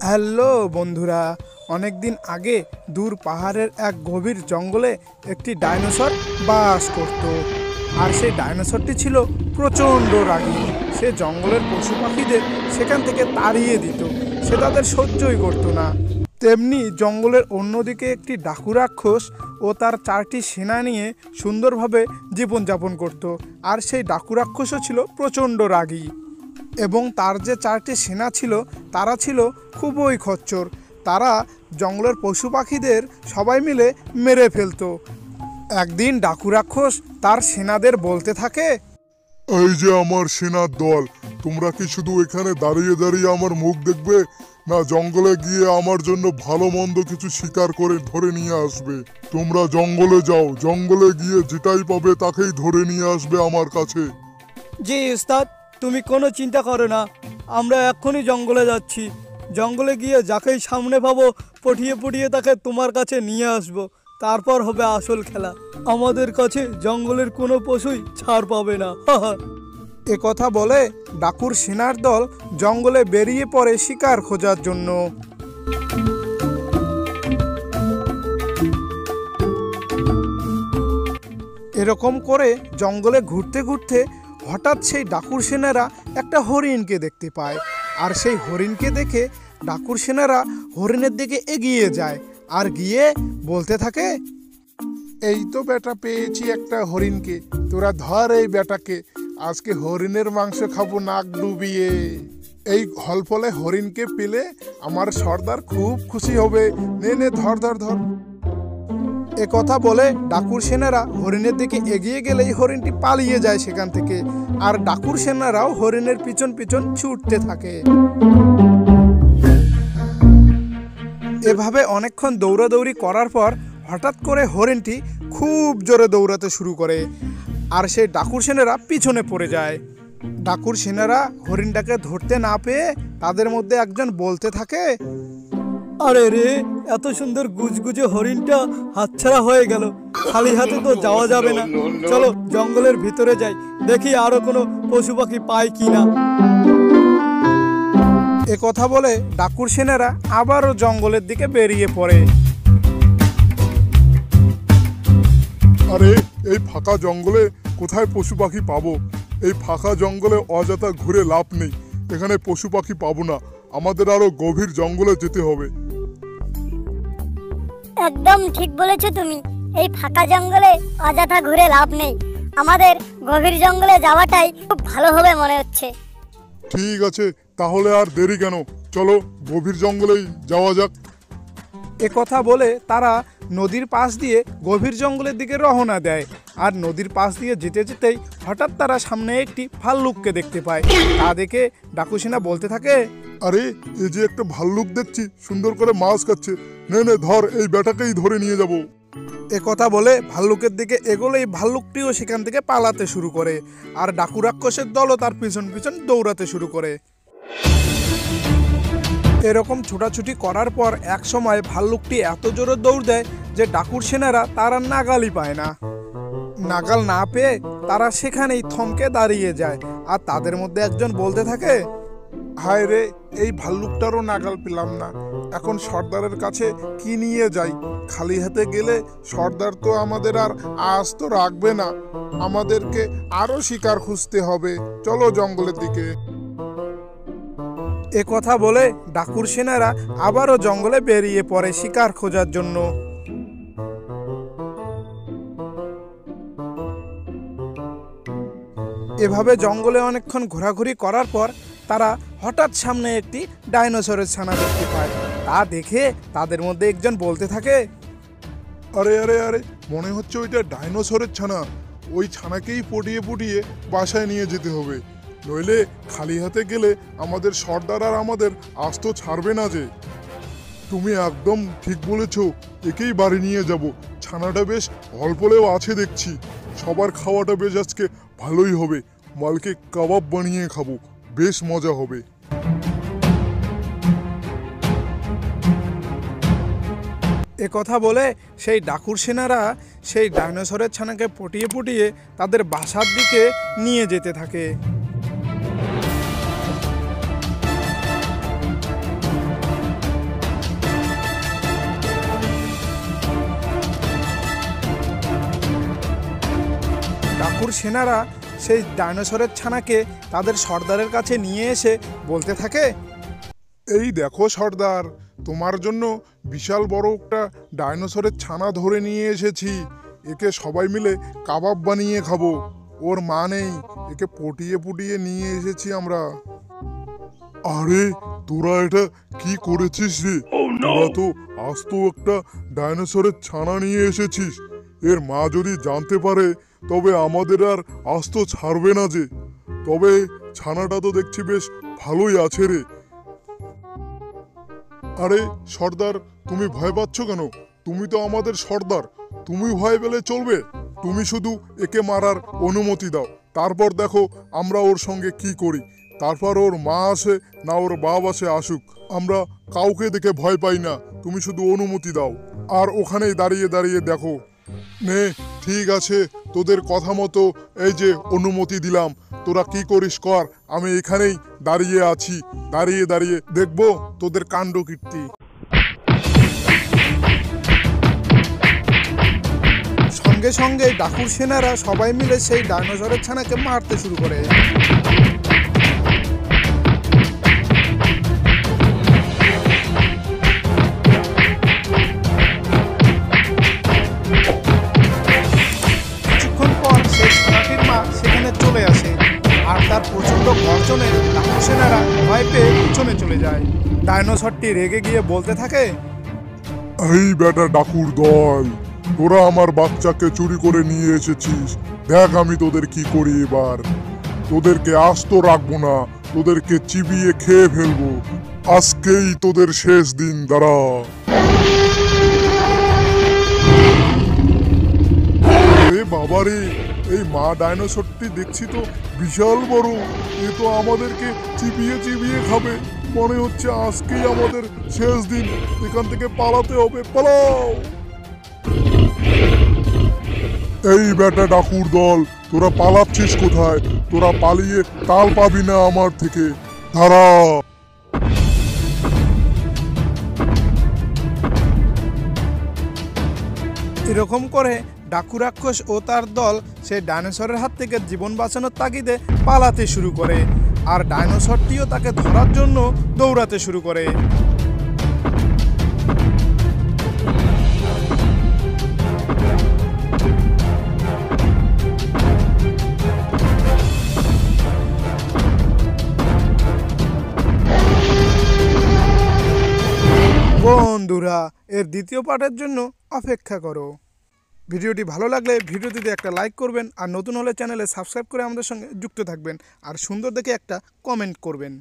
Hello বন্ধুরা, অনেক দিন আগে দূর পাহাড়ের এক গভীর জঙ্গলে একটি ডাইনোসর বাস করত। আর সেই ডাইনোসরটি ছিল প্রচণ্ড রাগী। সে জঙ্গলের পশু পাখিদের সেখান থেকে তাড়িয়ে দিত, সে তাদের সহ্যই করতো না। তেমনি জঙ্গলের অন্যদিকে একটি ডাকু রাক্ষস ও তার 4টি সেনা নিয়ে সুন্দরভাবে জীবনযাপন করত। আর সেই ডাকু রাক্ষসও ছিল প্রচণ্ড রাগী এবং তার যে 4টি সেনা ছিল তারা ছিল খুবই খচ্চর। তারা জঙ্গলের পশু পাখিদের সবাই মিলে মেরে ফেলতো। একদিন ডাকু রাক্ষস তার সেনাদের বলতে থাকে, এই যে আমার সেনার দল, তোমরা কি শুধু এখানে দাঁড়িয়ে দাঁড়িয়ে আমার মুখ দেখবে, না জঙ্গলে গিয়ে আমার জন্য ভালো মন্দ কিছু শিকার করে ধরে নিয়ে আসবে? তোমরা জঙ্গলে যাও, জঙ্গলে গিয়ে যেটাই পাবে তাকেই ধরে নিয়ে আসবে আমার কাছে। জি উস্তাদ, তুমি কোনো চিন্তা করো না, আমরা এক্ষুনি জঙ্গলে যাচ্ছি। জঙ্গলে গিয়ে যাকেই সামনে পাবো পটিয়ে পটিয়ে তাকে তোমার কাছে নিয়ে আসবো, তারপর হবে আসল খেলা। আমাদের কাছে জঙ্গলের কোনো পশুই ছাড় পাবে না। এ কথা বলে ডাকুর সেনার দল জঙ্গলে বেরিয়ে পড়ে শিকার খোঁজার জন্য। এরকম করে জঙ্গলে ঘুরতে ঘুরতে হঠাৎ সেই ডাকুর সেনারা একটা হরিণকে দেখতে পায়। আর সেই হরিণকে দেখে ডাকুর সেনারা হরিণের দিকে এগিয়ে যায় আর গিয়ে বলতে থাকে, এই তো বেটা পেয়েছি একটা হরিণকে, তোরা ধর এই বেটাকে, আজকে হরিণের মাংস খাবো নাক ডুবিয়ে। এই হলফলে হরিণকে পেলে আমার সর্দার খুব খুশি হবে, নে নে ধর ধর ধর। এ কথা বলে ডাকুর সেনারা হরিণের দিকে এগিয়ে গেলেই হরিণটি পালিয়ে যায় সেখান থেকে। আর ডাকুর সেনারাও হরিণের পিছন পিছন ছুটতে থাকে। এভাবে অনেকক্ষণ দৌড়াদৌড়ি করার পর হঠাৎ করে হরিণটি খুব জোরে দৌড়াতে শুরু করে আর সেই ডাকুর সেনারা পিছনে পড়ে যায়। ডাকুর সেনারা হরিণটাকে ধরতে না পেয়ে তাদের মধ্যে একজন বলতে থাকে, আরে রে, এত সুন্দর গুজগুজে হরিণটা হাতছাড়া হয়ে গেল, খালি হাতে তো যাওয়া যাবে না। চলো জঙ্গলের ভিতরে যাই, দেখি আরো কোনো পশু পাখি পাই কিনা। এ কথা বলে ডাকুর সেনারা আবারও জঙ্গলের দিকে বেরিয়ে পড়ে। আরে এই ফাঁকা জঙ্গলে কোথায় পশু পাখি পাবো? এই ফাঁকা জঙ্গলে অযথা ঘুরে লাভ নেই, এখানে পশু পাখি পাবো না, আমাদের আরো গভীর জঙ্গলে যেতে হবে। একদম ঠিক বলেছো তুমি, এই ফাঁকা জঙ্গলে অযথা ঘুরে লাভ নেই, আমাদের গভীর জঙ্গলে যাওয়াটাই খুব ভালো হবে মনে হচ্ছে। ঠিক আছে, তাহলে আর দেরি কেন, চলো গভীর জঙ্গলেই যাওয়া যাক। এ কথা বলে তারা নদীর পাশ দিয়ে গভীর জঙ্গলের দিকে রওনা দেয়। আর নদীর পাশ দিয়ে যেতে যেতেই হঠাৎ তারা সামনে একটি ভাল্লুককে দেখতে পায়। তা দেখে ডাকু সেনা বলতে থাকে, আরে এই যে একটা ভাল্লুক দেখছি, সুন্দর করে মাছ খাচ্ছে, নে নে ধর, এই বেটাকেই ধরে নিয়ে যাব। এ কথা বলে ভাল্লুকের দিকে এগোলেই ভাল্লুকটিও সেখান থেকে পালাতে শুরু করে আর ডাকু রাক্ষসের দলও তার পিছন পিছন দৌড়াতে শুরু করে। এরকম ছোটাছুটি করার পর এক সময় ভাল্লুকটি এত জোরে দৌড় দেয় যে ডাকুর সেনারা তার আর নাগালই পায় না। নাগাল না পেয়ে তারা সেখানেই থমকে দাঁড়িয়ে যায়। আর তাদের মধ্যে একজন বলতে থাকে, হায় রে, এই ভাল্লুকটারও নাগাল পেলাম না, এখন সর্দারের কাছে কি নিয়ে যাই? খালি হাতে গেলে সর্দার তো আমাদের আর আস্ত রাখবে না, আমাদেরকে আরো শিকার খুঁজতে হবে, চলো জঙ্গলের দিকে। এ কথা বলে ডাকুর সেনারা আবারও জঙ্গলে বেরিয়ে পড়ে শিকার খোঁজার জন্য। এভাবে জঙ্গলে অনেকক্ষণ ঘোরাঘুরি করার পর তারা হঠাৎ সামনে একটি ডাইনোসরের ছানা দেখতে পায়। তা দেখে তাদের মধ্যে একজন বলতে থাকে, আরে আরে আরে, মনে হচ্ছে ওইটা ডাইনোসরের ছানা, ওই ছানাকেই পটিয়ে পটিয়ে বাসায় নিয়ে যেতে হবে, নইলে খালি হাতে গেলে আমাদের সর্দার আর আমাদের আস্ত ছাড়বে না যে। তুমি একদম ঠিক বলেছ, একেই বাড়ি নিয়ে যাব, ছানাটা বেশ অল্পলেও আছে দেখছি, সবার খাওয়াটা বেশ আজকে ভালোই হবে, মালকে কাবাব বানিয়ে খাবো, বেশ মজা হবে। এ কথা বলে সেই ডাকুর সেনারা সেই ডাইনোসরের ছানাকে পটিয়ে পটিয়ে তাদের বাসার দিকে নিয়ে যেতে থাকে। ডাকুর সেনারা সেই ডাইনোসরের ছানাকে তাদের সর্দারের কাছে নিয়ে এসে বলতে থাকে, এই দেখো সর্দার, তোমার জন্য বিশাল বড় একটা ডাইনোসরের ছানা ধরে নিয়ে এসেছি। একে সবাই মিলে কাবাব বানিয়ে খাবো। ওর মা নেই, একে পটিয়ে পুটিয়ে নিয়ে এসেছি আমরা। আরে তোরা এটা কি করেছিস রে? তোরা তো আস্ত একটা ডাইনোসরের ছানা নিয়ে এসেছিস। এর মা যদি জানতে পারে তবে আমাদের আর আস্ত ছাড়বে না যে। তবে ছানাটা তো দেখছি বেশ ভালোই আছে রে। আরে সর্দার, তুমি ভয় পাচ্ছ কেন? তুমি তো আমাদের সর্দার, তুমি ভয় পেলে চলবে? তুমি শুধু একে মারার অনুমতি দাও, তারপর দেখো আমরা ওর সঙ্গে কি করি। তারপর ওর মা আসে না ওর বাপ আসে, আসুক, আমরা কাউকে দেখে ভয় পাই না। তুমি শুধু অনুমতি দাও, আর ওখানেই দাঁড়িয়ে দাঁড়িয়ে দেখো। নে, ঠিক আছে, তোদের কথা মতো এই যে অনুমতি দিলাম। তোরা কি করিস কর, আমি এখানেই দাঁড়িয়ে আছি। দাঁড়িয়ে দাঁড়িয়ে দেখবো তোদের কাণ্ড কীর্তি। সঙ্গে সঙ্গে ডাকুর সেনারা সবাই মিলে সেই ডাইনোসরের ছানাকে মারতে শুরু করে। কিছুক্ষণ পর সেই ছানাটির মা সেখানে চলে আসে, আর তার প্রচন্ড গর্জনে ডাকুর সেনারা ভয় পেয়ে পিছনে চলে যায়। ডাইনোসরটি রেগে গিয়ে বলতে থাকে, এই বেটা ডাকুর দল, তোরা আমার বাচ্চাকে চুরি করে নিয়ে এসেছিস। দেখ আমি তোদের কি করি এবার। তোদেরকে আস্ত রাখবো না, তোদেরকে চিবিয়ে খেয়ে ফেলবো। আজকেই তোদের শেষ দিন, দাঁড়া। এ বাবারে, এই মা ডাইনোসরটি দেখছি তো বিশাল বড়। এ তো আমাদেরকে চিবিয়ে চিবিয়ে খাবে। মনে হচ্ছে আজকেই আমাদের শেষ দিন। এখান থেকে পালাতে হবে, পালাও। এই বেটা ডাকুর দল, তোরা পালাচ্ছিস কোথায়? তোরা পালিয়ে তাল পাবি না আমার থেকে, দাঁড়া। এরকম করে ডাকু রাক্ষস ও তার দল সেই ডাইনোসরের হাত থেকে জীবন বাঁচানোর তাগিদে পালাতে শুরু করে, আর ডাইনোসরটিও তাকে ধরার জন্য দৌড়াতে শুরু করে। বন্ধুরা, এর দ্বিতীয় পার্টের জন্য অপেক্ষা করো। ভিডিওটি ভালো লাগলে ভিডিওটিতে একটা লাইক করবেন, আর নতুন হলে চ্যানেলে সাবস্ক্রাইব করে আমাদের সঙ্গে যুক্ত থাকবেন, আর সুন্দর দেখে একটা কমেন্ট করবেন।